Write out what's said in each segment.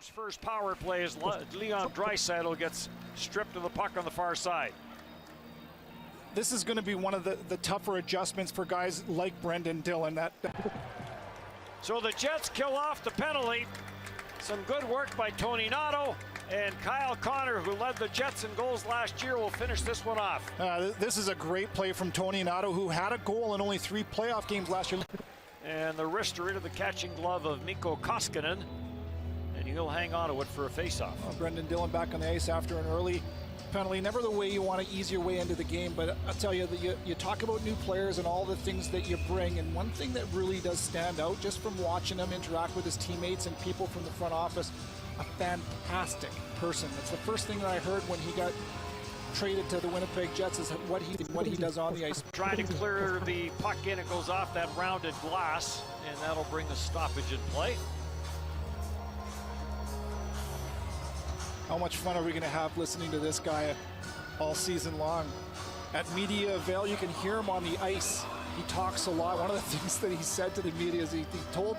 Game's first power play as Leon Draisaitl gets stripped of the puck on the far side. This is going to be one of the tougher adjustments for guys like Brendan Dillon. So the Jets kill off the penalty. Some good work by Tony Nato, and Kyle Connor, who led the Jets in goals last year, will finish this one off. This is a great play from Tony Nato, who had a goal in only 3 playoff games last year. And the wrister into the catching glove of Mikko Koskinen, and he'll hang on to it for a faceoff. Brendan Dillon back on the ice after an early penalty. Never the way you want to ease your way into the game, but I'll tell you that you talk about new players and all the things that you bring, and one thing that really does stand out just from watching him interact with his teammates and people from the front office, a fantastic person. It's the first thing that I heard when he got traded to the Winnipeg Jets is what he does on the ice. Trying to clear the puck in, it goes off that rounded glass, and that'll bring the stoppage in play. How much fun are we going to have listening to this guy all season long? At Media Avail, you can hear him on the ice. He talks a lot. One of the things that he said to the media is he told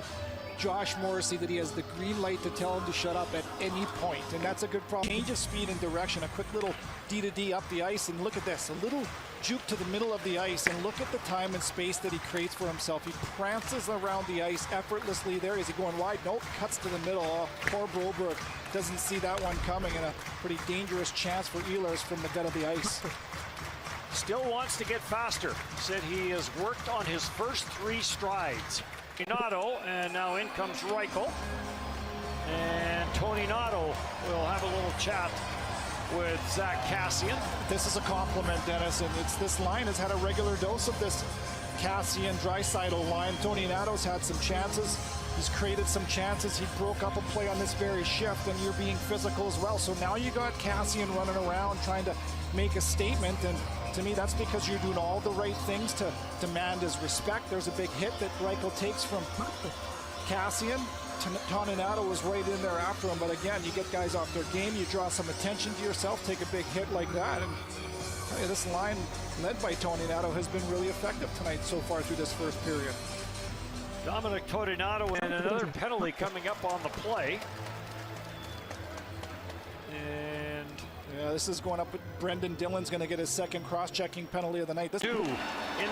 Josh Morrissey that he has the green light to tell him to shut up at any point, and that's a good problem. Change of speed and direction, a quick little D-to-D up the ice, and look at this, a little juke to the middle of the ice, and look at the time and space that he creates for himself. He prances around the ice effortlessly there. Is he going wide? Nope, cuts to the middle. Oh, poor Broberg doesn't see that one coming, and a pretty dangerous chance for Ehlers from the gut of the ice. Still wants to get faster. Said he has worked on his first 3 strides. Nato, and now in comes Reichel. And Tony Nato will have a little chat with Zach Kassian. This is a compliment, Dennis, and this line has had a regular dose of this Kassian-Draisaitl line. Tony Nato's had some chances. He's created some chances. He broke up a play on this very shift, and you're being physical as well. So now you got Kassian running around trying to make a statement, and to me, that's because you're doing all the right things to demand his respect. There's a big hit that Reichel takes from Kassian. Tony Nato was right in there after him, but again, you get guys off their game, you draw some attention to yourself, take a big hit like that, and this line led by Tony Nato has been really effective tonight so far through this first period. Dominic Tony Nato, and another penalty coming up on the play. And yeah, this is going up. Brendan Dillon's going to get his second cross-checking penalty of the night. This in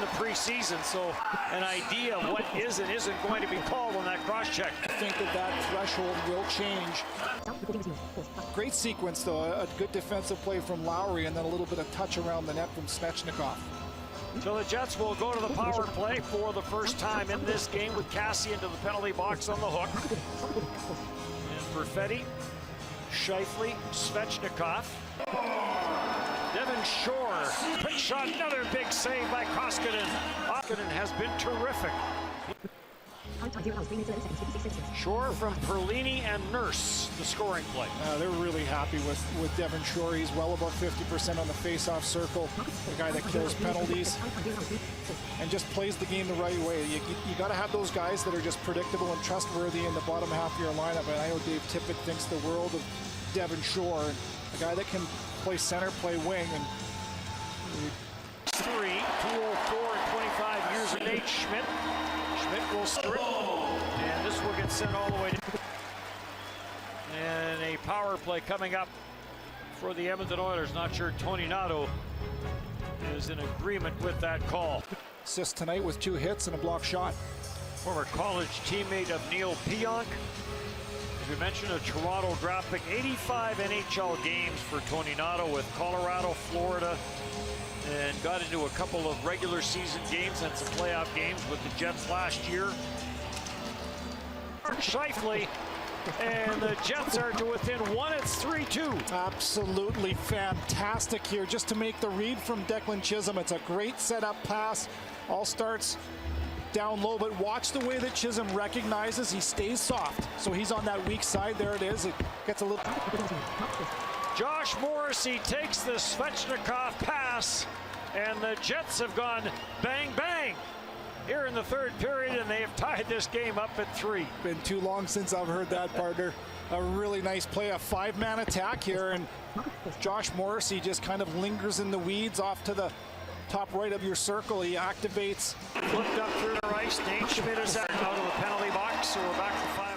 the preseason, so an idea of what is and isn't going to be called on that cross-check. I think that threshold will change. Great sequence, though. A good defensive play from Lowry, and then a little bit of touch around the net from Svechnikov. So the Jets will go to the power play for the first time in this game with Kassian to the penalty box on the hook. And Perfetti, Scheifele, Svechnikov. Devin Shore, quick shot, another big save by Koskinen. Koskinen has been terrific. Shore from Perlini and Nurse, the scoring play. They're really happy with Devin Shore. He's well above 50% on the face-off circle. The guy that kills penalties and just plays the game the right way. You got to have those guys that are just predictable and trustworthy in the bottom half of your lineup. And I know Dave Tippett thinks the world of Devin Shore, a guy that can play center, play wing, and 204 and 25 years of age. Schmidt will strip, and this will get sent all the way to. And a power play coming up for the Edmonton Oilers. Not sure Tony Nato is in agreement with that call. Assist tonight with 2 hits and a block shot. Former college teammate of Neil Pionk. As we mentioned, a Toronto draft pick. 85 NHL games for Tony Nato with Colorado, Florida, and got into a couple of regular season games and some playoff games with the Jets last year. Scheifele, and the Jets are to within 1. It's 3-2. Absolutely fantastic here just to make the read from Declan Chisholm. It's a great setup pass. All starts down low, but watch the way that Chisholm recognizes. He stays soft, so he's on that weak side. There it is. It gets a little. Josh Morrissey takes the Svechnikov pass, and the Jets have gone bang, bang here in the third period, and they have tied this game up at 3. Been too long since I've heard that, partner. A really nice play, a 5-man attack here, and Josh Morrissey just kind of lingers in the weeds off to the top right of your circle. He activates. Flipped up through the ice. Nate Schmidt is out of the penalty box, so we're back to 5.